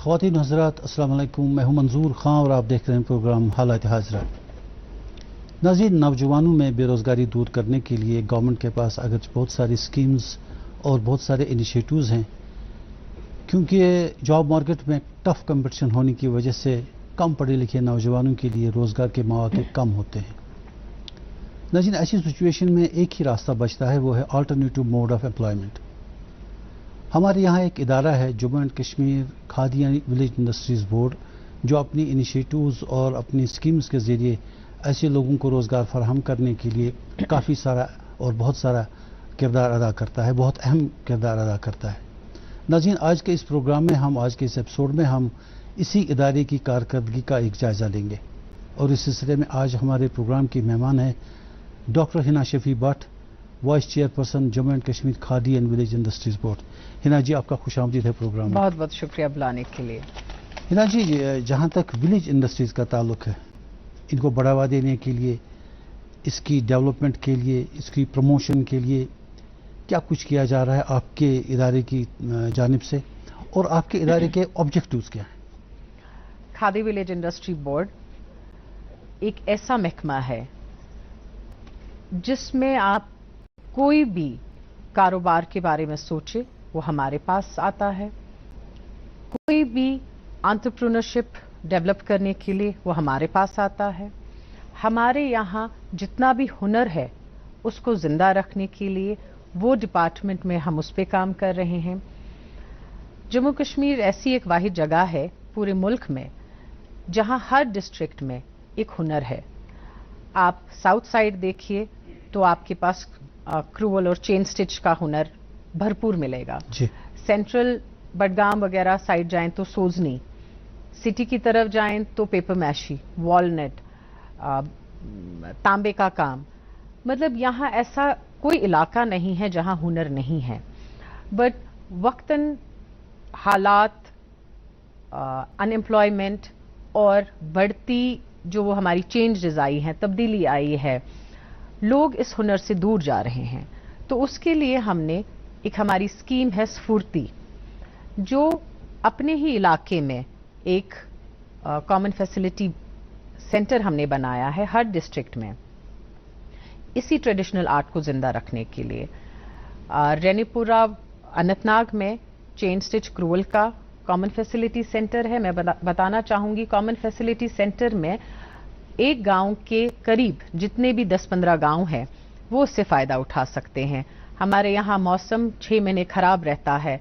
ख़वातीन हज़रात अस्सलाम वालेकुम, मैं हूं मंजूर खां और आप देख रहे हैं प्रोग्राम हालात हाज़रा। नाज़रीन, नौजवानों में बेरोज़गारी दूर करने के लिए गवर्नमेंट के पास अगर बहुत सारी स्कीम्स और बहुत सारे इनिशिएटिव्स हैं, क्योंकि जॉब मार्केट में टफ कंपटीशन होने की वजह से कम पढ़े लिखे नौजवानों के लिए रोज़गार के मौके कम होते हैं। नाज़रीन, ऐसी सिचुएशन में एक ही रास्ता बचता है, वो है अल्टरनेटिव मोड ऑफ एम्प्लॉयमेंट। हमारे यहाँ एक इदारा है Jammu and Kashmir Khadi and village industries board, जो अपनी इनिशिएटिव्स और अपनी स्कीम्स के ज़रिए ऐसे लोगों को रोज़गार फराहम करने के लिए काफ़ी सारा और बहुत सारा किरदार अदा करता है, बहुत अहम किरदार अदा करता है। नाज़रीन, आज के इस प्रोग्राम में आज के इस एपिसोड में हम इसी इदारे की कारकर्दगी का एक जायज़ा लेंगे और इस सिलसिले में आज हमारे प्रोग्राम की मेहमान है doctor Hina Shafi Bhat, vice chairperson Jammu and Kashmir Khadi and village industries board. Hina ji, आपका खुशामदीद है प्रोग्राम में। बहुत बहुत शुक्रिया बुलाने के लिए। हिना जी, जहाँ तक विलेज इंडस्ट्रीज़ का ताल्लुक है, इनको बढ़ावा देने के लिए, इसकी डेवलपमेंट के लिए, इसकी प्रमोशन के लिए क्या कुछ किया जा रहा है आपके इदारे की जानिब से, और आपके इदारे के ऑब्जेक्टिव्स क्या हैं? खादी विलेज इंडस्ट्री बोर्ड एक ऐसा महकमा है जिसमें आप कोई भी कारोबार के बारे में सोचे वो हमारे पास आता है। कोई भी एंटरप्रेन्योरशिप डेवलप करने के लिए वो हमारे पास आता है। हमारे यहाँ जितना भी हुनर है उसको जिंदा रखने के लिए वो डिपार्टमेंट में हम उस पे काम कर रहे हैं। जम्मू कश्मीर ऐसी एक वाहिद जगह है पूरे मुल्क में जहाँ हर डिस्ट्रिक्ट में एक हुनर है। आप साउथ साइड देखिए तो आपके पास क्रूवल और चेन स्टिच का हुनर भरपूर मिलेगा। सेंट्रल बडगाम वगैरह साइड जाएं तो सोजनी, सिटी की तरफ जाएं तो पेपर मैशी, वॉलनट, तांबे का काम। मतलब यहाँ ऐसा कोई इलाका नहीं है जहाँ हुनर नहीं है। बट वक्तन हालात, अनएम्प्लॉयमेंट और बढ़ती जो वो हमारी चेंजेस आई हैं, तब्दीली आई है, लोग इस हुनर से दूर जा रहे हैं। तो उसके लिए हमने एक हमारी स्कीम है स्फूर्ति, जो अपने ही इलाके में एक कॉमन फैसिलिटी सेंटर हमने बनाया है हर डिस्ट्रिक्ट में, इसी ट्रेडिशनल आर्ट को जिंदा रखने के लिए। रेनीपुरा अनंतनाग में चेन स्टिच क्रूवल का कॉमन फैसिलिटी सेंटर है। मैं बताना चाहूंगी, कॉमन फैसिलिटी सेंटर में एक गांव के करीब जितने भी 10-15 गांव हैं वो उससे फायदा उठा सकते हैं। हमारे यहाँ मौसम 6 महीने खराब रहता है,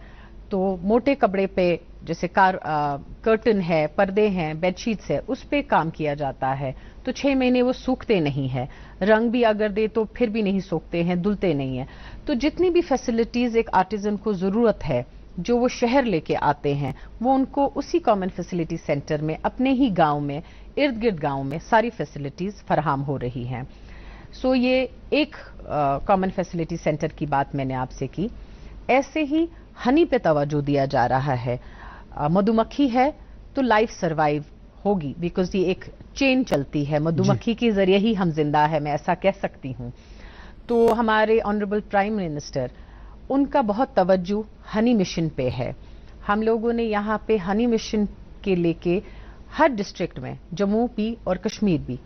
तो मोटे कपड़े पे जैसे कर्टन है, पर्दे हैं, बेडशीट्स है, उस पे काम किया जाता है। तो 6 महीने वो सूखते नहीं है, रंग भी अगर दे तो फिर भी नहीं सूखते हैं, धुलते नहीं है। तो जितनी भी फैसिलिटीज एक आर्टिजन को जरूरत है जो वो शहर लेके आते हैं, वो उनको उसी कॉमन फैसिलिटी सेंटर में अपने ही गांव में, इर्द गिर्द गांव में सारी फैसिलिटीज फराहम हो रही हैं। सो ये एक कॉमन फैसिलिटी सेंटर की बात मैंने आपसे की। ऐसे ही हनी पे तवज्जो दिया जा रहा है। मधुमक्खी है तो लाइफ सरवाइव होगी, बिकॉज ये एक चेन चलती है, मधुमक्खी के जरिए ही हम जिंदा है, मैं ऐसा कह सकती हूँ। तो हमारे ऑनरेबल प्राइम मिनिस्टर, उनका बहुत तवज्जो हनी मिशन पे है। हम लोगों ने यहाँ पे हनी मिशन के लेके हर डिस्ट्रिक्ट में, जम्मू भी और कश्मीर भी,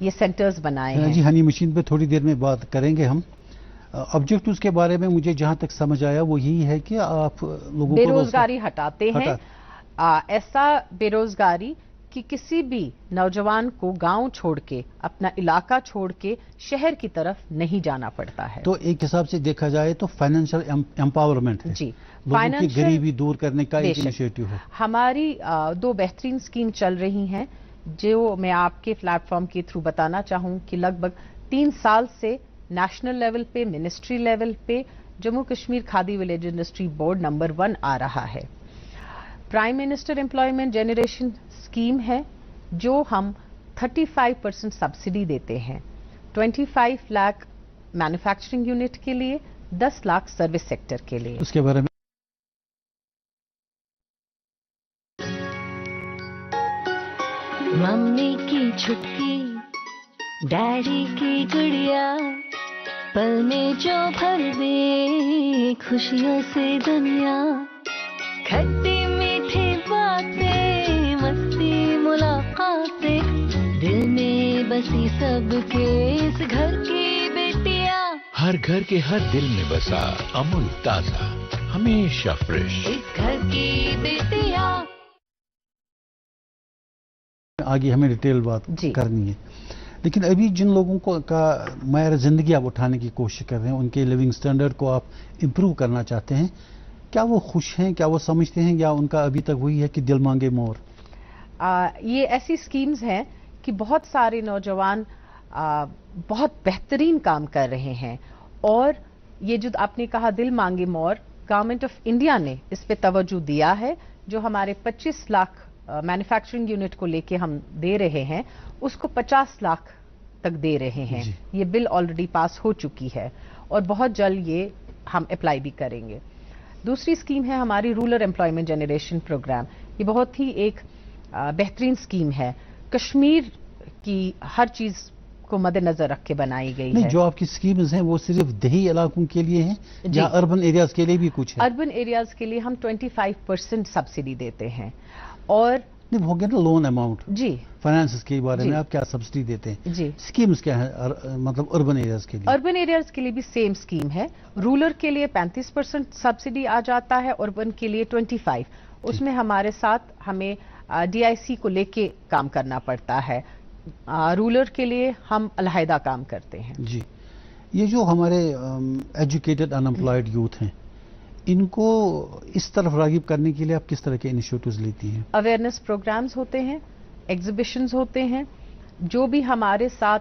ये सेंटर्स बनाए हैं। जी, हनी मिशन पे थोड़ी देर में बात करेंगे हम। ऑब्जेक्टिव्स के बारे में मुझे जहाँ तक समझ आया वो यही है कि आप लोगों को बेरोजगारी हटाते हैं। ऐसा बेरोजगारी कि किसी भी नौजवान को गांव छोड़ के, अपना इलाका छोड़ के शहर की तरफ नहीं जाना पड़ता है। तो एक हिसाब से देखा जाए तो फाइनेंशियल एम्पावरमेंट है जी, लोगों की गरीबी दूर करने का एक इनिशिएटिव है। हमारी 2 बेहतरीन स्कीम चल रही हैं जो मैं आपके प्लेटफॉर्म के थ्रू बताना चाहूं कि लगभग 3 साल से नेशनल लेवल पे, मिनिस्ट्री लेवल पे Jammu Kashmir khadi village industry board number 1 आ रहा है। Prime minister employment generation scheme है जो हम 35% सब्सिडी देते हैं। 25 लाख मैन्युफैक्चरिंग यूनिट के लिए, 10 लाख सर्विस सेक्टर के लिए। उसके बारे में मम्मी की छुटकी, डैडी की गुड़िया, पल में जो भर दे खुशियों से दुनिया, खट्टी मीठी बातें बसी सबके इस घर की बेटियां, हर घर के हर दिल में बसा अमूल ताजा, हमेशा फ्रेश। इस घर की बेटियां। आगे हमें डिटेल बात जी। करनी है, लेकिन अभी जिन लोगों को का मायर ज़िंदगी आप उठाने की कोशिश कर रहे हैं, उनके लिविंग स्टैंडर्ड को आप इम्प्रूव करना चाहते हैं, क्या वो खुश हैं, क्या वो समझते हैं, या उनका अभी तक वही है कि दिल मांगे मोर? ये ऐसी स्कीम्स हैं कि बहुत सारे नौजवान बहुत बेहतरीन काम कर रहे हैं, और ये जो आपने कहा दिल मांगे मोर, गवर्नमेंट ऑफ इंडिया ने इस पे तवज्जो दिया है। जो हमारे 25 लाख मैन्युफैक्चरिंग यूनिट को लेके हम दे रहे हैं, उसको 50 लाख तक दे रहे हैं। ये बिल ऑलरेडी पास हो चुकी है और बहुत जल्द ये हम अप्लाई भी करेंगे। दूसरी स्कीम है हमारी रूरल एम्प्लॉयमेंट जनरेशन प्रोग्राम। ये बहुत ही एक बेहतरीन स्कीम है, कश्मीर की हर चीज को मद्देनजर रख के बनाई गई नहीं, है। जो आपकी स्कीम्स हैं वो सिर्फ देही इलाकों के लिए हैं या अर्बन एरियाज के लिए भी कुछ है? अर्बन एरियाज के लिए हम 25% सब्सिडी देते हैं, और नहीं, हो गया ना लोन अमाउंट। जी फाइनेंस के बारे जी। में आप क्या सब्सिडी देते हैं? जी, स्कीम्स क्या है मतलब अर्बन एरियाज के लिए? अर्बन एरियाज के लिए भी सेम स्कीम है। रूरल के लिए 35% सब्सिडी आ जाता है, अर्बन के लिए 25%। उसमें हमारे साथ हमें DIC को लेके काम करना पड़ता है। रूरल के लिए हम अलहदा काम करते हैं। जी, ये जो हमारे एजुकेटेड अनएम्प्लॉयड यूथ हैं, इनको इस तरफ रागिब करने के लिए आप किस तरह के इनिशिएटिव्स लेती हैं? अवेयरनेस प्रोग्राम्स होते हैं, एग्जीबिशंस होते हैं। जो भी हमारे साथ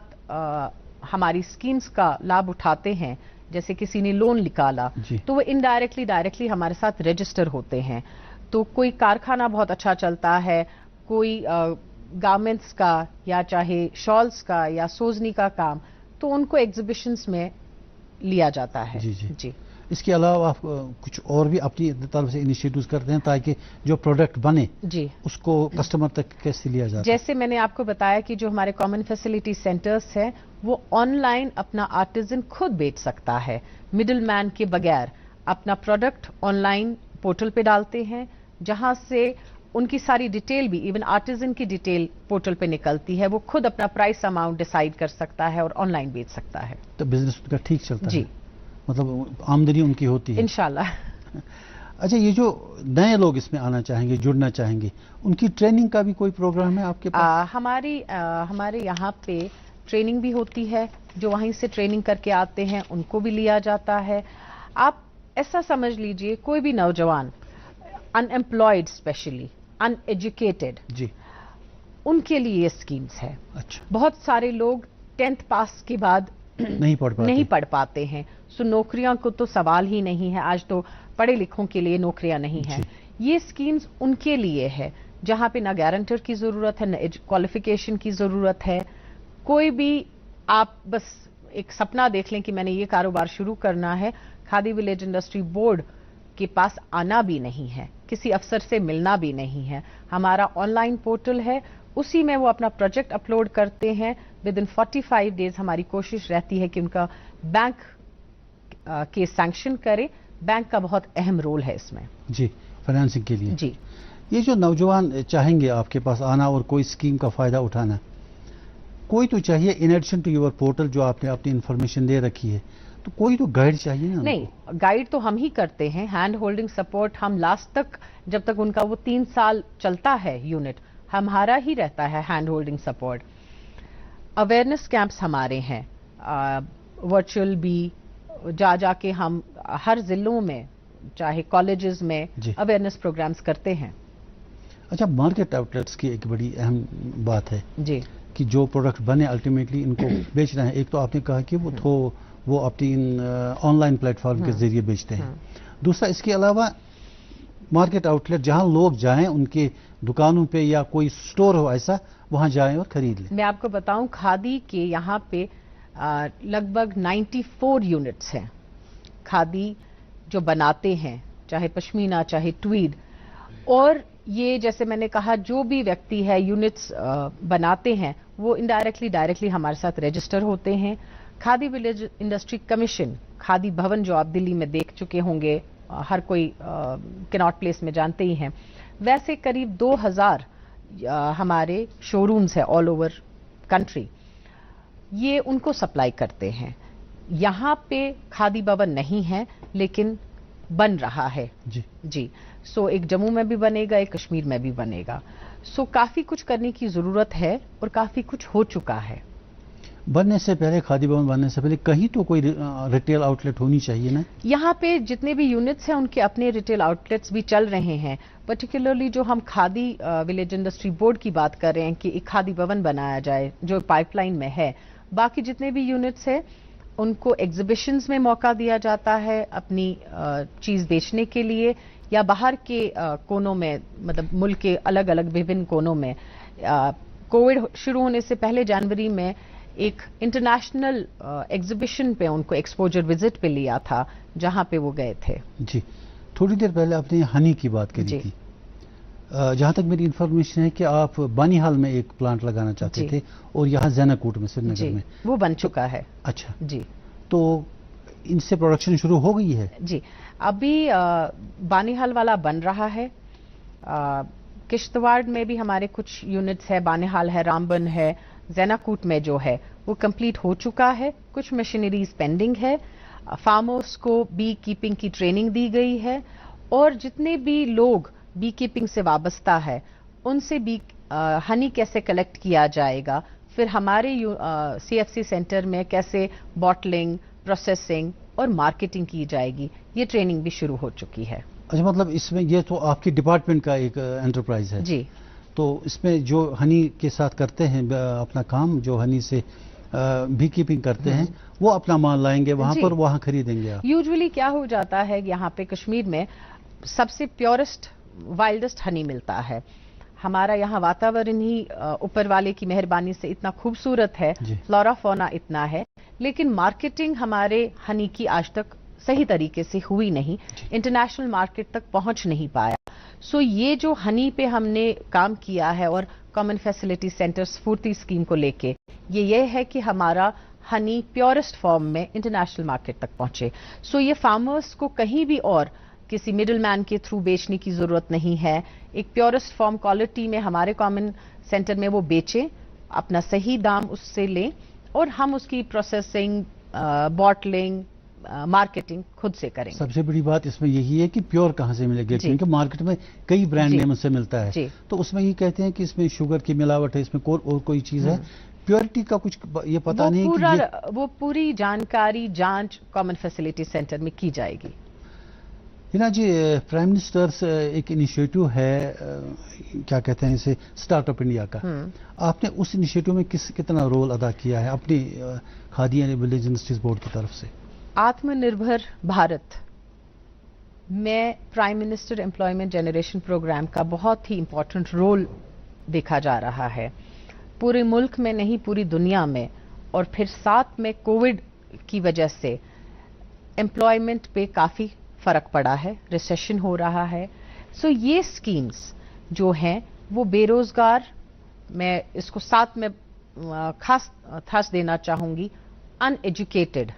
हमारी स्कीम्स का लाभ उठाते हैं, जैसे किसी ने लोन निकाला तो वो इनडायरेक्टली डायरेक्टली हमारे साथ रजिस्टर होते हैं। तो कोई कारखाना बहुत अच्छा चलता है, कोई गारमेंट्स का या चाहे शॉल्स का या सोजनी का काम, तो उनको एग्जीबिशंस में लिया जाता है। जी। इसके अलावा आप कुछ और भी अपनी तरफ से इनिशिएटिव्स करते हैं ताकि जो प्रोडक्ट बने जी उसको कस्टमर तक कैसे लिया जाए? जैसे मैंने आपको बताया कि जो हमारे कॉमन फैसिलिटी सेंटर्स हैं, वो ऑनलाइन अपना आर्टिजन खुद बेच सकता है मिडिल मैन के बगैर। अपना प्रोडक्ट ऑनलाइन पोर्टल पे डालते हैं, जहां से उनकी सारी डिटेल भी, इवन आर्टिजन की डिटेल पोर्टल पे निकलती है। वो खुद अपना प्राइस अमाउंट डिसाइड कर सकता है और ऑनलाइन बेच सकता है। तो बिजनेस उनका ठीक चलता जी। है, मतलब आमदनी उनकी होती है इंशाल्लाह। अच्छा, ये जो नए लोग इसमें आना चाहेंगे, जुड़ना चाहेंगे, उनकी ट्रेनिंग का भी कोई प्रोग्राम है आपके पास? हमारे यहाँ पे ट्रेनिंग भी होती है। जो वहीं से ट्रेनिंग करके आते हैं उनको भी लिया जाता है। आप ऐसा समझ लीजिए, कोई भी नौजवान अनएम्प्लॉयड, स्पेशली अनएजुकेटेड, जी, उनके लिए ये स्कीम्स है। अच्छा, बहुत सारे लोग 10th पास के बाद नहीं पढ़ पाते हैं, सो नौकरियों को तो सवाल ही नहीं है। आज तो पढ़े लिखों के लिए नौकरियां नहीं है। ये स्कीम्स उनके लिए है जहां पे ना गारंटर की जरूरत है, ना क्वालिफिकेशन की जरूरत है। कोई भी आप बस एक सपना देख लें कि मैंने ये कारोबार शुरू करना है, खादी विलेज इंडस्ट्री बोर्ड के पास आना भी नहीं है, किसी अफसर से मिलना भी नहीं है। हमारा ऑनलाइन पोर्टल है, उसी में वो अपना प्रोजेक्ट अपलोड करते हैं। विद इन 45 डेज हमारी कोशिश रहती है कि उनका बैंक के सैंक्शन करे। बैंक का बहुत अहम रोल है इसमें। जी, फाइनेंसिंग के लिए। जी, ये जो नौजवान चाहेंगे आपके पास आना और कोई स्कीम का फायदा उठाना, कोई तो चाहिए in addition to your portal जो आपने अपनी इंफॉर्मेशन दे रखी है, तो कोई तो गाइड चाहिए ना? नहीं, गाइड तो हम ही करते हैं। हैंड होल्डिंग सपोर्ट हम लास्ट तक, जब तक उनका वो 3 साल चलता है यूनिट, हमारा ही रहता है hand holding support. Awareness camps हमारे हैं, वर्चुअल भी जाके हम हर जिलों में, चाहे कॉलेजेस में, अवेयरनेस प्रोग्राम्स करते हैं। अच्छा, मार्केट आउटलेट्स की एक बड़ी अहम बात है जी कि जो प्रोडक्ट बने अल्टीमेटली इनको बेचना है। एक तो आपने कहा कि वो अपनी ऑनलाइन प्लेटफॉर्म के जरिए बेचते हैं। दूसरा, इसके अलावा मार्केट आउटलेट जहां लोग जाएं, उनके दुकानों पे या कोई स्टोर हो ऐसा, वहां जाएं और खरीद लें। मैं आपको बताऊं, खादी के यहाँ पे लगभग 94 यूनिट्स हैं खादी जो बनाते हैं, चाहे पश्मीना चाहे ट्वीड। और ये जैसे मैंने कहा, जो भी व्यक्ति है यूनिट्स बनाते हैं, वो इनडायरेक्टली डायरेक्टली हमारे साथ रजिस्टर होते हैं। Khadi village industry commission, khadi भवन जो आप दिल्ली में देख चुके होंगे, हर कोई कैनॉट प्लेस में जानते ही हैं, वैसे करीब 2000 हमारे शोरूम्स हैं ऑल ओवर कंट्री। ये उनको सप्लाई करते हैं। यहाँ पे खादी भवन नहीं है लेकिन बन रहा है जी। सो एक जम्मू में भी बनेगा, एक कश्मीर में भी बनेगा। सो काफी कुछ करने की जरूरत है और काफी कुछ हो चुका है। बनने से पहले, खादी भवन बनने से पहले कहीं तो कोई रिटेल आउटलेट होनी चाहिए ना? यहाँ पे जितने भी यूनिट्स हैं उनके अपने रिटेल आउटलेट्स भी चल रहे हैं। पर्टिकुलरली जो हम खादी विलेज इंडस्ट्री बोर्ड की बात कर रहे हैं कि एक खादी भवन बनाया जाए जो पाइपलाइन में है। बाकी जितने भी यूनिट्स हैं उनको एग्जीबिशंस में मौका दिया जाता है अपनी चीज बेचने के लिए, या बाहर के कोनों में, मतलब मुल्क के अलग अलग विभिन्न कोनों में। कोविड शुरू होने से पहले जनवरी में एक इंटरनेशनल एग्जीबिशन पे उनको एक्सपोजर विजिट पे लिया था जहां पे वो गए थे। जी, थोड़ी देर पहले आपने हनी की बात करी थी। जहां तक मेरी इंफॉर्मेशन है कि आप बानीहाल में एक प्लांट लगाना चाहते थे और यहाँ ज़ैनाकोट में, श्रीनगर में वो बन चुका है। अच्छा जी, तो इनसे प्रोडक्शन शुरू हो गई है? जी, अभी बानीहाल वाला बन रहा है। किश्तवाड़ में भी हमारे कुछ यूनिट्स है, बानीहाल है, रामबन है, ज़ैनाकोट में जो है वो कंप्लीट हो चुका है। कुछ मशीनरीज पेंडिंग है। फार्मर्स को बी कीपिंग की ट्रेनिंग दी गई है और जितने भी लोग बी कीपिंग से वाबस्ता है उनसे भी हनी कैसे कलेक्ट किया जाएगा, फिर हमारे CFC सेंटर में कैसे बॉटलिंग, प्रोसेसिंग और मार्केटिंग की जाएगी, ये ट्रेनिंग भी शुरू हो चुकी है। अच्छा, मतलब इसमें ये तो आपकी डिपार्टमेंट का एक एंटरप्राइज है जी। तो इसमें जो हनी के साथ करते हैं अपना काम, जो हनी से बी कीपिंग करते हैं, वो अपना माल लाएंगे वहां पर, वहां खरीदेंगे आप? यूजुअली क्या हो जाता है, यहाँ पे कश्मीर में सबसे प्योरेस्ट वाइल्डेस्ट हनी मिलता है। हमारा यहाँ वातावरण ही ऊपर वाले की मेहरबानी से इतना खूबसूरत है, फ्लोरा फौना इतना है, लेकिन मार्केटिंग हमारे हनी की आज तक सही तरीके से हुई नहीं, इंटरनेशनल मार्केट तक पहुंच नहीं पाया। सो ये जो हनी पे हमने काम किया है और कॉमन फैसिलिटी सेंटर स्फूर्ति स्कीम को लेके, ये है कि हमारा हनी प्योरेस्ट फॉर्म में इंटरनेशनल मार्केट तक पहुंचे। सो ये फार्मर्स को कहीं भी और किसी मिडिल मैन के थ्रू बेचने की जरूरत नहीं है। एक प्योरेस्ट फॉर्म क्वालिटी में हमारे कॉमन सेंटर में वो बेचें, अपना सही दाम उससे लें और हम उसकी प्रोसेसिंग, बॉटलिंग, मार्केटिंग खुद से करेंगे। सबसे बड़ी बात इसमें यही है कि प्योर कहां से मिलेगी, क्योंकि मार्केट में कई ब्रांड नेम से मिलता है, तो उसमें ये कहते हैं कि इसमें शुगर की मिलावट है, इसमें और कोई चीज है। प्योरिटी का कुछ ये पता नहीं कि वो पूरी जानकारी जांच कॉमन फैसिलिटी सेंटर में की जाएगी। हिना जी, प्राइम मिनिस्टर्स एक इनिशिएटिव है, क्या कहते हैं इसे, स्टार्टअप इंडिया का। आपने उस इनिशिएटिव में कितना रोल अदा किया है अपनी khadi and village industries board की तरफ से? आत्मनिर्भर भारत में prime minister employment generation programme का बहुत ही इंपॉर्टेंट रोल देखा जा रहा है, पूरे मुल्क में नहीं पूरी दुनिया में। और फिर साथ में कोविड की वजह से एम्प्लॉयमेंट पे काफी फर्क पड़ा है, रिसेशन हो रहा है। सो ये स्कीम्स जो हैं वो बेरोजगार, मैं इसको साथ में खास थास देना चाहूंगी, अनएजुकेटेड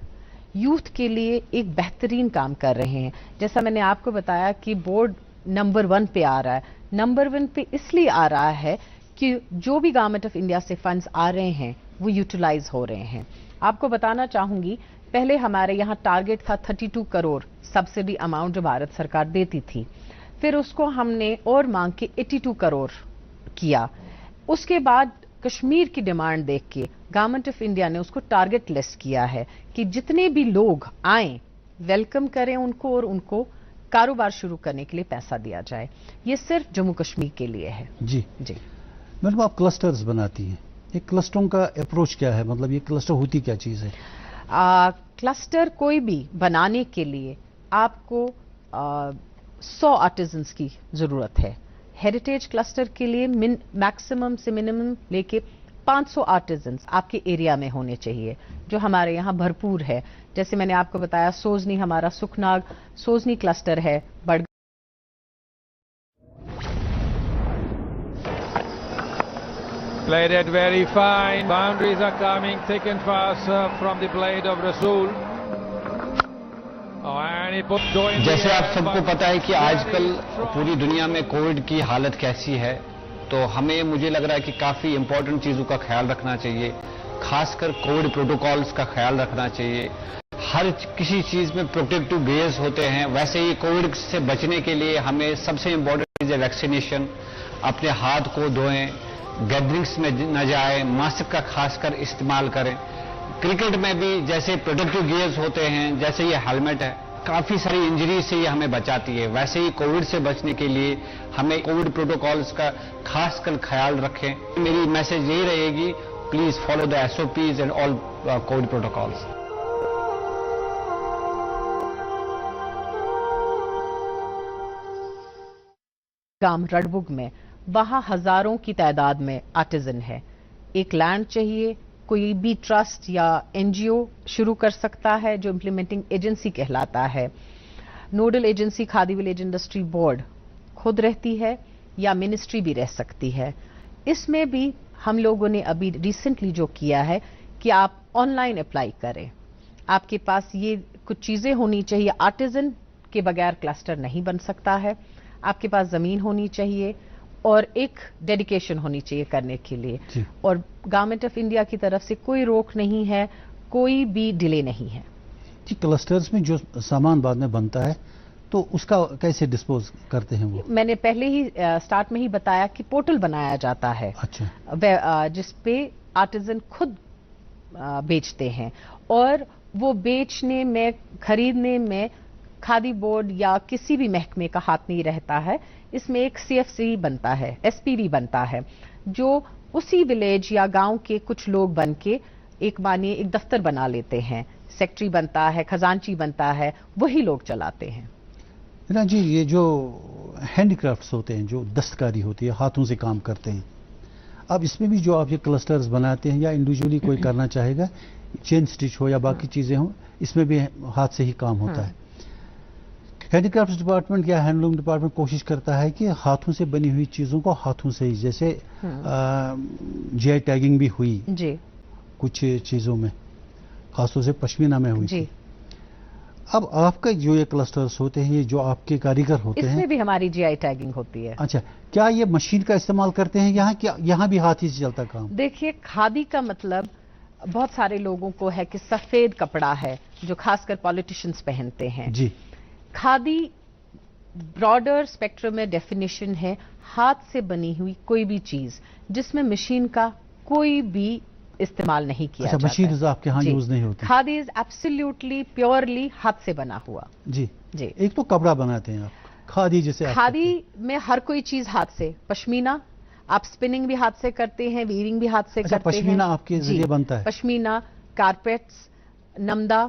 यूथ के लिए एक बेहतरीन काम कर रहे हैं। जैसा मैंने आपको बताया कि बोर्ड नंबर 1 पे आ रहा है। नंबर 1 पे इसलिए आ रहा है कि जो भी गवर्नमेंट ऑफ इंडिया से फंड्स आ रहे हैं वो यूटिलाइज हो रहे हैं। आपको बताना चाहूंगी, पहले हमारे यहाँ टारगेट था 32 करोड़ सब्सिडी अमाउंट जो भारत सरकार देती थी, फिर उसको हमने और मांग के 82 करोड़ किया। उसके बाद कश्मीर की डिमांड देख के गवर्नमेंट ऑफ इंडिया ने उसको टारगेट लेस किया है कि जितने भी लोग आए वेलकम करें उनको और उनको कारोबार शुरू करने के लिए पैसा दिया जाए। ये सिर्फ जम्मू कश्मीर के लिए है। जी जी मैडम, आप क्लस्टर्स बनाती हैं, ये क्लस्टरों का अप्रोच क्या है, मतलब ये क्लस्टर होती क्या चीज है? क्लस्टर कोई भी बनाने के लिए आपको 100 आर्टिजन्स की जरूरत है। हेरिटेज क्लस्टर के लिए मैक्सिमम से मिनिमम लेके 500 आर्टिजन्स आपके एरिया में होने चाहिए, जो हमारे यहाँ भरपूर है। जैसे मैंने आपको बताया, सोजनी हमारा सुखनाग सोजनी क्लस्टर है, Badgaon. Played it very fine. Boundaries are coming thick and fast from the blade of Rasool. जैसे आप सबको पता है कि आजकल पूरी दुनिया में कोविड की हालत कैसी है, तो हमें मुझे लग रहा है कि काफ़ी इंपॉर्टेंट चीज़ों का ख्याल रखना चाहिए। खास कर कोविड प्रोटोकॉल्स का ख्याल रखना चाहिए। हर किसी चीज में प्रोटेक्टिव गेयर्स होते हैं, वैसे ही कोविड से बचने के लिए हमें सबसे इम्पोर्टेंट है वैक्सीनेशन। अपने हाथ को धोएं, गैदरिंग्स में न जाएं, मास्क का खासकर इस्तेमाल करें। क्रिकेट में भी जैसे प्रोटेक्टिव गियर्स होते हैं, जैसे ये हेलमेट है, काफी सारी इंजरी से ये हमें बचाती है, वैसे ही कोविड से बचने के लिए हमें कोविड प्रोटोकॉल्स का खासकर ख्याल रखें। मेरी मैसेज यही रहेगी, please follow the SOPs and all Covid protocols. गांव रडबुग में वहां हजारों की तादाद में आर्टिजन है। एक लैंड चाहिए, कोई भी ट्रस्ट या NGO शुरू कर सकता है जो इम्प्लीमेंटिंग एजेंसी कहलाता है। Nodal agency khadi village industry board खुद रहती है या मिनिस्ट्री भी रह सकती है। इसमें भी हम लोगों ने अभी रिसेंटली जो किया है कि आप ऑनलाइन अप्लाई करें। आपके पास ये कुछ चीजें होनी चाहिए। आर्टिजन के बगैर क्लस्टर नहीं बन सकता है। आपके पास जमीन होनी चाहिए और एक डेडिकेशन होनी चाहिए करने के लिए, और गवर्नमेंट ऑफ इंडिया की तरफ से कोई रोक नहीं है, कोई भी डिले नहीं है। जी, क्लस्टर्स में जो सामान बाद में बनता है तो उसका कैसे डिस्पोज करते हैं वो? मैंने पहले ही स्टार्ट में ही बताया कि पोर्टल बनाया जाता है। अच्छा। जिसपे आर्टिजन खुद बेचते हैं, और वो बेचने में, खरीदने में खादी बोर्ड या किसी भी महकमे का हाथ नहीं रहता है। इसमें एक CFC बनता है, SPV बनता है, जो उसी विलेज या गांव के कुछ लोग बन के एक दफ्तर बना लेते हैं। सेक्रेटरी बनता है, खजांची बनता है, वही लोग चलाते हैं। मीना जी, ये जो हैंडीक्राफ्ट्स होते हैं, जो दस्तकारी होती है, हाथों से काम करते हैं, अब इसमें भी जो आप ये क्लस्टर्स बनाते हैं या इंडिविजुअली कोई करना चाहेगा, चेन स्टिच हो या बाकी चीजें हो, इसमें भी हाथ से ही काम होता है। हैंडीक्राफ्ट्स डिपार्टमेंट या हैंडलूम डिपार्टमेंट कोशिश करता है कि हाथों से बनी हुई चीजों को हाथों से ही, जैसे GI टैगिंग भी हुई जी कुछ चीजों में, खासतौर से पश्मीना में हुई जी। थी। अब आपका जो ये क्लस्टर्स होते हैं, ये जो आपके कारीगर होते हैं, इसमें भी हमारी GI टैगिंग होती है। अच्छा, क्या ये मशीन का इस्तेमाल करते हैं यहाँ? क्या यहाँ भी हाथ ही से चलता काम? देखिए, खादी का मतलब बहुत सारे लोगों को है कि सफेद कपड़ा है जो खासकर पॉलिटिशियंस पहनते हैं जी। खादी ब्रॉडर स्पेक्ट्रम में डेफिनेशन है हाथ से बनी हुई कोई भी चीज जिसमें मशीन का कोई भी इस्तेमाल नहीं किया जाता। मशीन आपके यहाँ यूज नहीं होती। खादी इज एब्सोल्युटली प्योरली हाथ से बना हुआ। जी जी। एक तो कपड़ा बनाते हैं आप, खादी जैसे खादी में हर कोई चीज हाथ से, पश्मीना आप स्पिनिंग भी हाथ से करते हैं, वीविंग भी हाथ से करते हैं। पश्मीना आपके जरिए बनता है? Pashmina, carpets, Namda,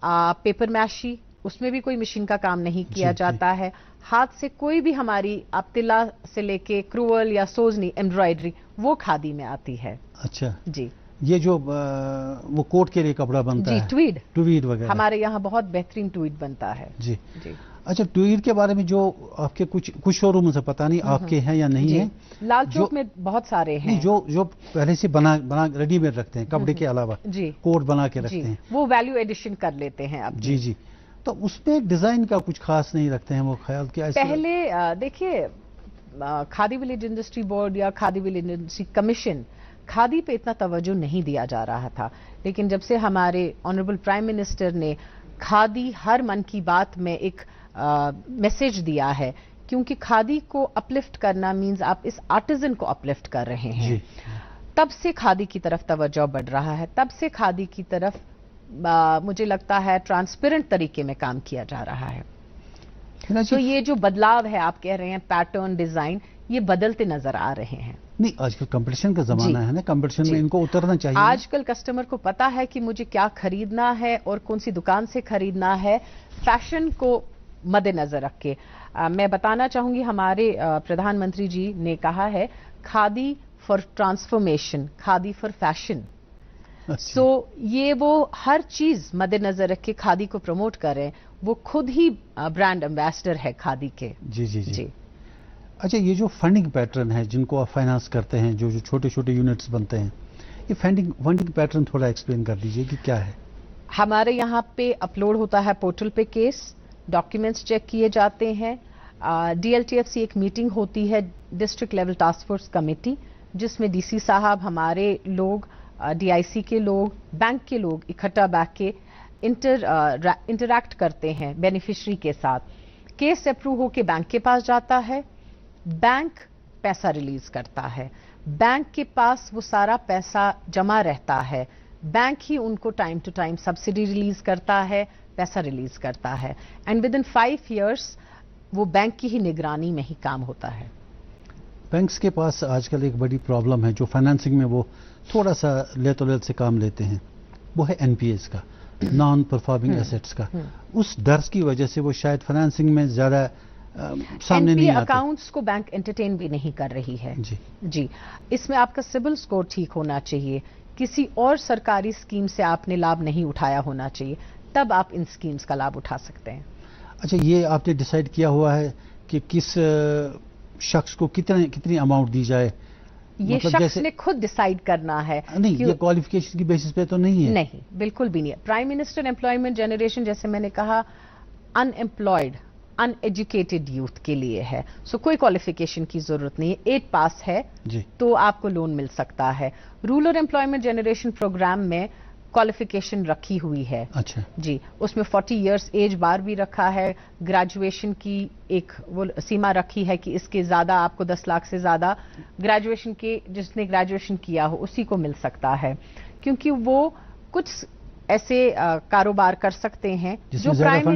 paper meshy, उसमें भी कोई मशीन का काम नहीं किया जाता है। हाथ से कोई भी हमारी आप तिला से लेके क्रूअल या सोजनी एम्ब्रॉयडरी वो खादी में आती है। अच्छा जी। ये जो वो कोट के लिए कपड़ा बनता है, ट्वीड वगैरह, हमारे यहाँ बहुत बेहतरीन ट्वीड बनता है। जी जी। अच्छा, ट्वीड के बारे में जो आपके कुछ शोरूम से पता नहीं आपके हैं या नहीं है? लाल चौक में बहुत सारे हैं जो पहले से बना रेडीमेड रखते हैं, कपड़े के अलावा जी कोट बना के रखते हैं, वो वैल्यू एडिशन कर लेते हैं अब। जी जी। तो उसमें डिजाइन का कुछ खास नहीं रखते हैं वो ख्याल? क्या पहले देखिए, खादी विलेज इंडस्ट्री बोर्ड या khadi village industry commission khadi पे इतना तवज्जो नहीं दिया जा रहा था, लेकिन जब से हमारे ऑनरेबल प्राइम मिनिस्टर ने खादी हर मन की बात में एक मैसेज दिया है, क्योंकि खादी को अपलिफ्ट करना मींस आप इस आर्टिजन को अपलिफ्ट कर रहे हैं, तब से खादी की तरफ तवज्जो बढ़ रहा है, तब से खादी की तरफ मुझे लगता है ट्रांसपेरेंट तरीके में काम किया जा रहा है। तो ये जो बदलाव है आप कह रहे हैं, पैटर्न, डिजाइन, ये बदलते नजर आ रहे हैं। नहीं, आजकल कंपटीशन का जमाना है ना, कंपटीशन में इनको उतरना चाहिए। आजकल कस्टमर को पता है कि मुझे क्या खरीदना है और कौन सी दुकान से खरीदना है, फैशन को मद्देनजर रख के। मैं बताना चाहूंगी, हमारे प्रधानमंत्री जी ने कहा है Khadi for transformation, Khadi for fashion. So ये वो हर चीज मद्देनजर रख के खादी को प्रमोट कर रहे हैं। वो खुद ही ब्रांड एम्बेसडर है खादी के। जी जी जी, जी। अच्छा, ये जो फंडिंग पैटर्न है जिनको आप फाइनेंस करते हैं, जो छोटे छोटे यूनिट्स बनते हैं, ये फंडिंग पैटर्न थोड़ा एक्सप्लेन कर दीजिए कि क्या है? हमारे यहाँ पे अपलोड होता है पोर्टल पे केस, डॉक्यूमेंट्स चेक किए जाते हैं। DLTFC एक मीटिंग होती है, district level task force committee, जिसमें DC साहब, हमारे लोग DIC के लोग, बैंक के लोग इकट्ठा बैठ के इंटरैक्ट करते हैं बेनिफिशरी के साथ। केस अप्रूव होके बैंक के पास जाता है, बैंक पैसा रिलीज करता है, बैंक के पास वो सारा पैसा जमा रहता है, बैंक ही उनको time to time subsidy release करता है, पैसा रिलीज करता है, एंड विद इन 5 years वो बैंक की ही निगरानी में ही काम होता है। बैंक्स के पास आजकल एक बड़ी प्रॉब्लम है, जो फाइनेंसिंग में वो थोड़ा सा लेत से काम लेते हैं, वो है NPAs का, नॉन परफॉर्मिंग एसेट्स का। उस डर की वजह से वो शायद फाइनेंसिंग में ज्यादा सामने नहीं आते। अकाउंट्स को बैंक एंटरटेन भी नहीं कर रही है। जी, इसमें आपका सिबिल स्कोर ठीक होना चाहिए, किसी और सरकारी स्कीम से आपने लाभ नहीं उठाया होना चाहिए, तब आप इन स्कीम्स का लाभ उठा सकते हैं। अच्छा, ये आपने डिसाइड किया हुआ है कि किस शख्स को कितनी अमाउंट दी जाए? ये मतलब शख्स ने खुद डिसाइड करना है। नहीं, ये क्वालिफिकेशन की बेसिस पे तो नहीं है। नहीं, बिल्कुल भी नहीं है। प्राइम मिनिस्टर एम्प्लॉयमेंट जनरेशन, जैसे मैंने कहा, अनएम्प्लॉयड अनएजुकेटेड यूथ के लिए है, सो कोई क्वालिफिकेशन की जरूरत नहीं है। 8 पास है जी, तो आपको लोन मिल सकता है। रूरल एम्प्लॉयमेंट जनरेशन प्रोग्राम में क्वालिफिकेशन रखी हुई है। अच्छा जी, उसमें 40 years एज बार भी रखा है, ग्रेजुएशन की एक वो सीमा रखी है कि इसके ज्यादा आपको 10 लाख से ज्यादा ग्रेजुएशन के, जिसने ग्रेजुएशन किया हो उसी को मिल सकता है, क्योंकि वो कुछ ऐसे कारोबार कर सकते हैं जो prime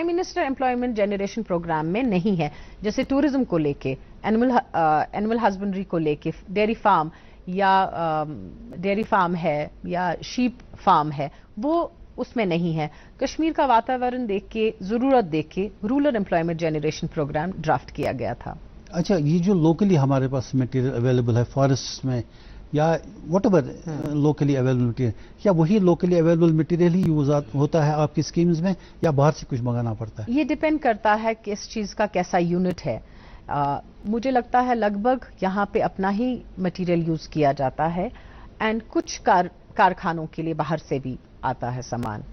minister employment generation programme में नहीं है, जैसे टूरिज्म को लेके, एनिमल हस्बेंड्री को लेके, डेयरी फार्म है या शीप फार्म है, वो उसमें नहीं है। कश्मीर का वातावरण देख के, जरूरत देख के rural employment generation programme draft किया गया था। अच्छा, ये जो लोकली हमारे पास मटेरियल अवेलेबल है फॉरेस्ट में या व्हाटएवर लोकली अवेलेबल मटेरियल, क्या वही लोकली अवेलेबल मटेरियल ही यूज होता है आपकी स्कीम्स में, या बाहर से कुछ मंगाना पड़ता है? ये डिपेंड करता है किस चीज का कैसा यूनिट है। मुझे लगता है लगभग यहाँ पे अपना ही मटेरियल यूज किया जाता है, एंड कुछ कारखानों के लिए बाहर से भी आता है सामान।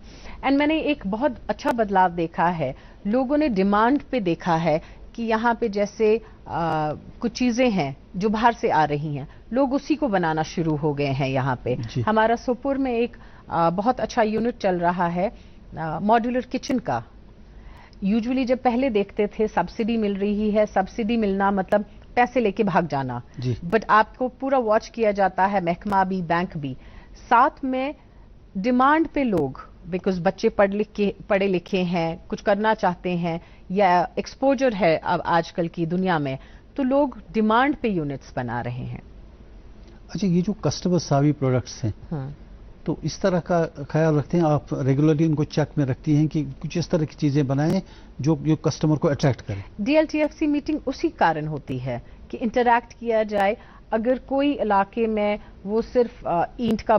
एंड मैंने एक बहुत अच्छा बदलाव देखा है, लोगों ने डिमांड पे देखा है कि यहाँ पे जैसे कुछ चीजें हैं जो बाहर से आ रही हैं, लोग उसी को बनाना शुरू हो गए हैं। यहाँ पे हमारा सोपुर में एक बहुत अच्छा यूनिट चल रहा है मॉड्यूलर किचन का। यूजुअली जब पहले देखते थे सब्सिडी मिल रही है, सब्सिडी मिलना मतलब पैसे लेके भाग जाना, बट आपको पूरा वॉच किया जाता है, महकमा भी, बैंक भी, साथ में डिमांड पे लोग, बिकॉज बच्चे पढ़े लिखे हैं, कुछ करना चाहते हैं या एक्सपोजर है अब आजकल की दुनिया में, तो लोग डिमांड पे यूनिट्स बना रहे हैं। अच्छा, ये जो कस्टमर सावी प्रोडक्ट्स हैं, तो इस तरह का ख्याल रखते हैं आप, रेगुलरली उनको चेक में रखती हैं कि कुछ इस तरह की चीजें बनाएं जो कस्टमर को अट्रैक्ट करें? DLTFC मीटिंग उसी कारण होती है कि इंटरैक्ट किया जाए। अगर कोई इलाके में वो सिर्फ ईंट का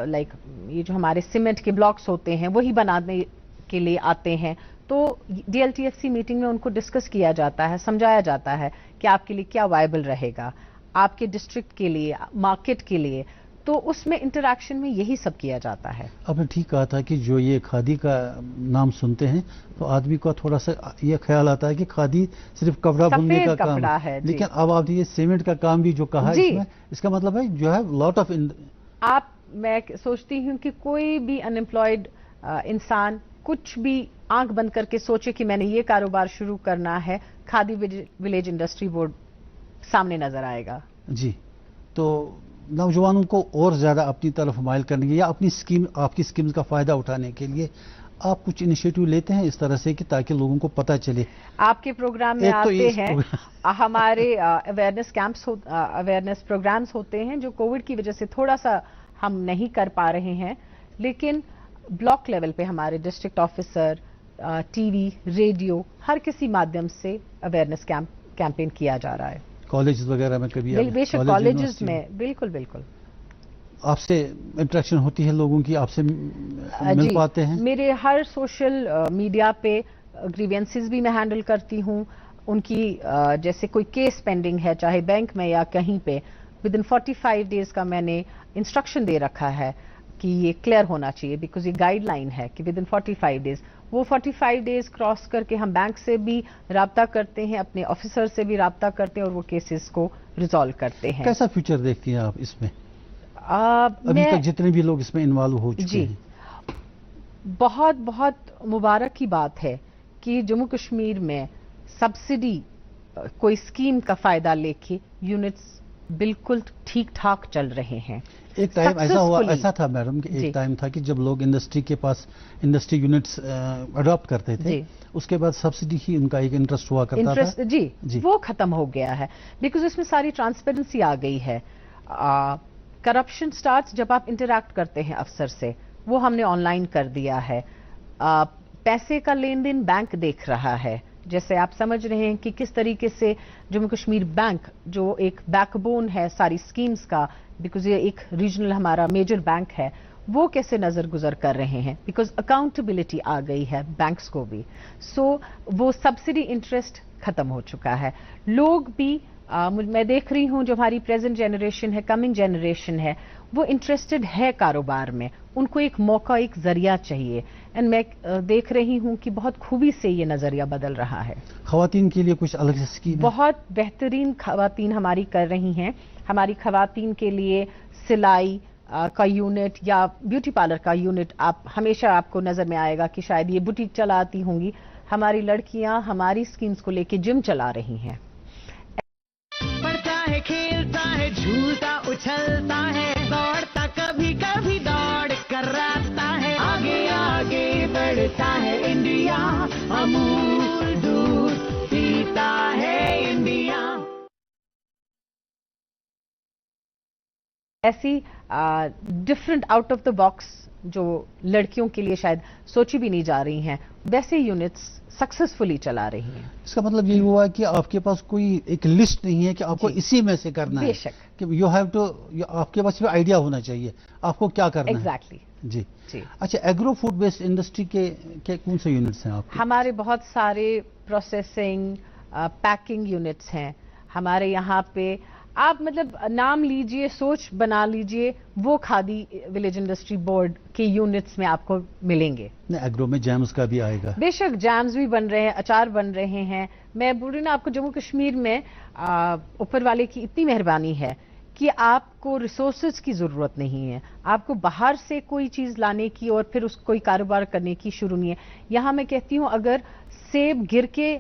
लाइक ये जो हमारे सीमेंट के ब्लॉक्स होते हैं वही बनाने के लिए आते हैं, तो DLTFC मीटिंग में उनको डिस्कस किया जाता है, समझाया जाता है कि आपके लिए क्या वायबल रहेगा, आपके डिस्ट्रिक्ट के लिए, मार्केट के लिए, तो उसमें इंटरैक्शन में यही सब किया जाता है। आपने ठीक कहा था कि जो ये खादी का नाम सुनते हैं तो आदमी को थोड़ा सा ये ख्याल आता है कि खादी सिर्फ कपड़ा बुनने का काम है, लेकिन अब आपने ये सीमेंट का काम भी जो कहा इसमें, इसका मतलब है जो है लॉट ऑफ मैं सोचती हूँ कि कोई भी अनएम्प्लॉयड इंसान कुछ भी आंख बंद करके सोचे कि मैंने ये कारोबार शुरू करना है, खादी विलेज इंडस्ट्री बोर्ड सामने नजर आएगा। जी, तो नौजवानों को और ज्यादा अपनी तरफ माइल करने के लिए या आपकी स्कीम्स का फायदा उठाने के लिए आप कुछ इनिशिएटिव लेते हैं इस तरह से कि ताकि लोगों को पता चले? आपके प्रोग्राम में आते हैं, हमारे अवेयरनेस प्रोग्राम्स होते हैं जो कोविड की वजह से थोड़ा सा हम नहीं कर पा रहे हैं, लेकिन ब्लॉक लेवल पे हमारे डिस्ट्रिक्ट ऑफिसर, टीवी, रेडियो, हर किसी माध्यम से अवेयरनेस कैंपेन किया जा रहा है। कॉलेजेस वगैरह में कभी? बेशक कॉलेजेस में, बिल्कुल बिल्कुल। आपसे इंटरेक्शन होती है लोगों की, आपसे मिल पाते हैं? मेरे हर सोशल मीडिया पे ग्रीवेंसेस भी मैं हैंडल करती हूँ उनकी। जैसे कोई केस पेंडिंग है चाहे बैंक में या कहीं पे, विद इन 45 डेज का मैंने इंस्ट्रक्शन दे रखा है कि ये क्लियर होना चाहिए, बिकॉज ये गाइडलाइन है कि विद इन 45 डेज। वो 45 डेज क्रॉस करके हम बैंक से भी राब्ता करते हैं, अपने ऑफिसर से भी राब्ता करते हैं और वो केसेस को रिजॉल्व करते हैं। कैसा फ्यूचर देखती हैं आप इसमें? ابھی تک جتنے بھی لوگ اس میں انوالو ہو چکے جی ہیں؟ بہت بہت مبارک کی بات ہے کہ جموں کشمیر میں سبسڈی کوئی اسکیم کا فائدہ لے کے یونٹس بالکل ٹھیک ٹھاک چل رہے ہیں. ایک ٹائم ایسا تھا میڈم کہ ایک ٹائم تھا کہ جب لوگ انڈسٹری کے پاس انڈسٹری یونٹس اڈاپٹ کرتے تھے اس کے بعد سبسڈی ہی ان کا ایک انٹرسٹ ہوا کرتا تھا. جی وہ ختم ہو گیا ہے بیکاز اس میں ساری ٹرانسپیرنسی آ گئی ہے. کرپشن سٹارٹس جب آپ انٹریکٹ کرتے ہیں افسر سے, وہ ہم نے آن لائن کر دیا ہے. پیسے کا لین دین بینک دیکھ رہا ہے. جیسے آپ سمجھ رہے ہیں کہ کس طریقے سے جموں کشمیر بینک جو ایک بیک بون ہے ساری سکیمز کا, بیکاز یہ ایک ریجنل ہمارا میجر بینک ہے, وہ کیسے نظر گزر کر رہے ہیں بیکاز اکاؤنٹیبلٹی آ گئی ہے بینکس کو بھی. سو وہ سبسڈی انٹرسٹ ختم ہو چکا ہے. لوگ بھی میں دیکھ رہی ہوں جو ہماری پریزنٹ جنریشن ہے, کمنگ جنریشن ہے, وہ انٹرسٹڈ ہے کاروبار میں. ان کو ایک موقع, ایک ذریعہ چاہیے. اینڈ میں دیکھ رہی ہوں کہ بہت خوبی سے یہ نظریہ بدل رہا ہے. خواتین کے لیے کچھ الگ اسکیم بہت بہترین خواتین ہماری کر رہی ہیں. ہماری خواتین کے لیے سلائی کا یونٹ یا بیوٹی پارلر کا یونٹ, آپ ہمیشہ آپ کو نظر میں آئے گا کہ شاید یہ بوٹیک چلاتی ہوں گی. ہماری لڑکیاں ہماری اسکیمز کو لے کے جم چلا رہی ہیں. پڑھتا ہے, کھیلتا ہے, جھولتا اچھلتا ہے, دوڑتا کبھی کبھی دوڑ کر رہتا ہے, آگے آگے بڑھتا ہے انڈیا, امول دودھ پیتا ہے انڈیا. ایسی different out of the box جو لڑکیوں کے لیے شاید سوچی بھی نہیں جا رہی ہیں, ویسے یونٹس سکسیسفلی چلا رہی ہیں. اس کا مطلب یہی ہوا کہ آپ کے پاس کوئی ایک لسٹ نہیں ہے کہ آپ کو اسی میں سے کرنا ہے. بے شک کہ یو ہیو ٹو, آپ کے پاس آئیڈیا ہونا چاہیے آپ کو کیا کرنا ہے. ایگزیکٹلی. جی. اچھا, ایگرو فوڈ بیسڈ انڈسٹری کے کون سے یونٹس ہیں آپ کے؟ ہمارے بہت سارے پروسیسنگ پیکنگ یونٹس ہیں ہمارے یہاں پہ. آپ مطلب نام لیجئے, سوچ بنا لیجئے, وہ کھادی ولیج انڈسٹری بورڈ کے یونٹس میں آپ کو ملیں گے. ایگرو میں جیمز کا بھی آئے گا. بے شک جیمز بھی بن رہے ہیں, اچار بن رہے ہیں. میں بول رہی ہوں نا آپ کو, جموں کشمیر میں اوپر والے کی اتنی مہربانی ہے کہ آپ کو ریسورسز کی ضرورت نہیں ہے. آپ کو باہر سے کوئی چیز لانے کی اور پھر اس کوئی کاروبار کرنے کی شروع نہیں ہے. یہاں میں کہتی ہوں اگر سیب گر کے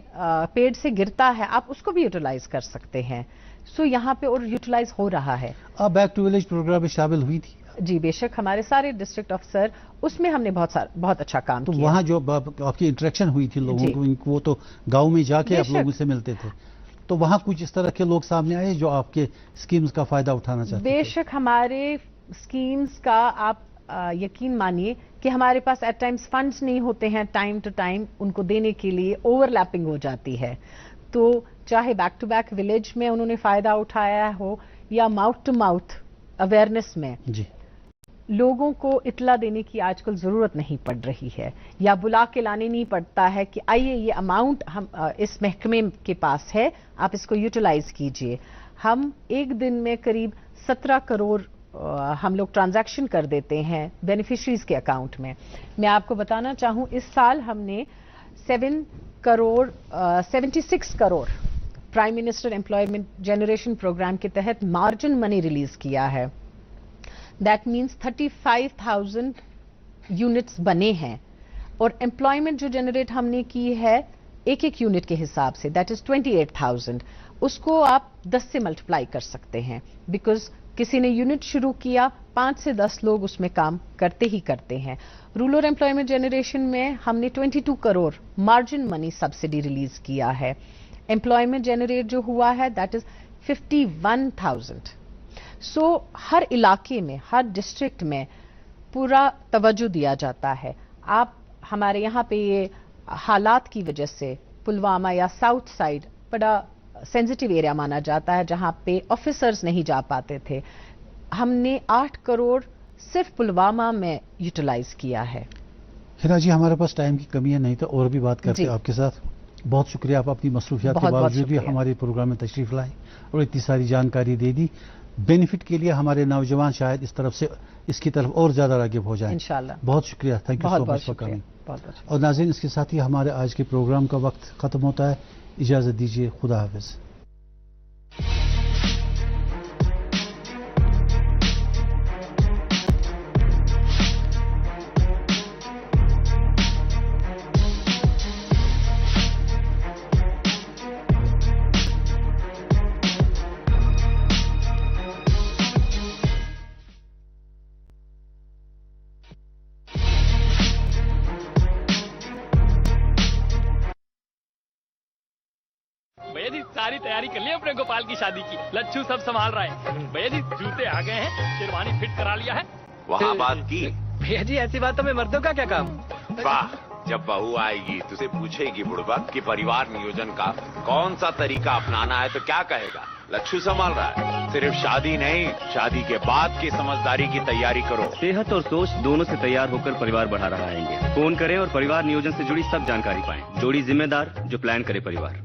پیڑ سے گرتا ہے آپ اس کو بھی یوٹیلائز کر سکتے ہیں. سو یہاں پہ اور یوٹیلائز ہو رہا ہے. آپ بیک ٹو ولیج پروگرام میں شامل ہوئی تھی؟ جی بے شک, ہمارے سارے ڈسٹرکٹ افسر اس میں ہم نے بہت اچھا کام کیا. تو وہاں جو آپ کی انٹریکشن ہوئی تھی لوگوں کو, وہ تو گاؤں میں جا کے آپ لوگوں سے ملتے تھے, تو وہاں کچھ اس طرح کے لوگ سامنے آئے جو آپ کے اسکیمز کا فائدہ اٹھانا چاہتے تھے؟ بے شک, ہمارے اسکیمز کا آپ یقین مانیے کہ ہمارے پاس ایٹ ٹائمز فنڈز نہیں ہوتے ہیں, ٹائم ٹو ٹائم ان کو دینے کے لیے اوور لیپنگ ہو جاتی ہے. تو چاہے بیک ٹو بیک ولیج میں انہوں نے فائدہ اٹھایا ہو یا ماؤتھ ٹو ماؤتھ اویئرنیس میں, لوگوں کو اطلاع دینے کی آج کل ضرورت نہیں پڑ رہی ہے, یا بلا کے لانے نہیں پڑتا ہے کہ آئیے یہ اماؤنٹ ہم اس محکمے کے پاس ہے, آپ اس کو یوٹیلائز کیجئے. ہم ایک دن میں قریب 17 کروڑ ہم لوگ ٹرانزیکشن کر دیتے ہیں بینیفیشریز کے اکاؤنٹ میں. میں آپ کو بتانا چاہوں اس سال ہم نے 76 crore prime minister employment generation programme کے تحت مارجن منی ریلیز کیا ہے. دیٹ مینس 35,000 یونٹس بنے ہیں, اور امپلائمنٹ جو جنریٹ ہم نے کی ہے ایک یونٹ کے حساب سے, دیٹ از 28,000. اس کو آپ 10 سے ملٹیپلائی کر سکتے ہیں, بیکاز کسی نے یونٹ شروع کیا 5 سے 10 لوگ اس میں کام کرتے ہی کرتے ہیں. رورل امپلائمنٹ جنریشن میں ہم نے 22 کروڑ مارجن منی سبسڈی ریلیز کیا ہے. امپلائمنٹ جنریٹ جو ہوا ہے دیٹ از 51,000. سو ہر علاقے میں, ہر ڈسٹرکٹ میں پورا توجہ دیا جاتا ہے. آپ ہمارے یہاں پہ یہ حالات کی وجہ سے پلوامہ یا ساؤتھ سائڈ بڑا سینسٹیو ایریا مانا جاتا ہے جہاں پہ آفیسرز نہیں جا پاتے تھے. ہم نے 8 کروڑ صرف پلوامہ میں یوٹیلائز کیا ہے. ہنا جی, ہمارے پاس ٹائم کی کمی ہے, نہیں تو اور بھی بات کرتے آپ کے ساتھ. بہت شکریہ, آپ اپنی مصروفیات کے باوجود بھی ہمارے پروگرام میں تشریف لائے اور اتنی ساری جانکاری دے دی. بینیفٹ کے لیے ہمارے نوجوان شاید اس کی طرف اور زیادہ راغب ہو جائیں انشاءاللہ. بہت شکریہ, thank you so much for coming. اور ناظرین, اس کے ساتھ ہی ہمارے آج کے پروگرام کا وقت ختم ہوتا ہے. اجازت دیجیے, خدا حافظ. सारी तैयारी कर ली अपने गोपाल की शादी की। लच्छू सब संभाल रहा है। भैया जी जूते आ गए हैं, शेरवानी फिट करा लिया है। वहाँ बात की। भैया जी ऐसी बातों में मर्दों का क्या काम। वाह, जब बहू आएगी तुझे पूछेगी बुड़बक कि परिवार नियोजन का कौन सा तरीका अपनाना है तो क्या कहेगा? लच्छू संभाल रहा है। सिर्फ शादी नहीं, शादी के बाद की समझदारी की तैयारी करो। सेहत और सोच दोनों से तैयार होकर परिवार बढ़ा रहा है। फोन करें और परिवार नियोजन से जुड़ी सब जानकारी पाएं। जोड़ी जिम्मेदार जो प्लान करे परिवार।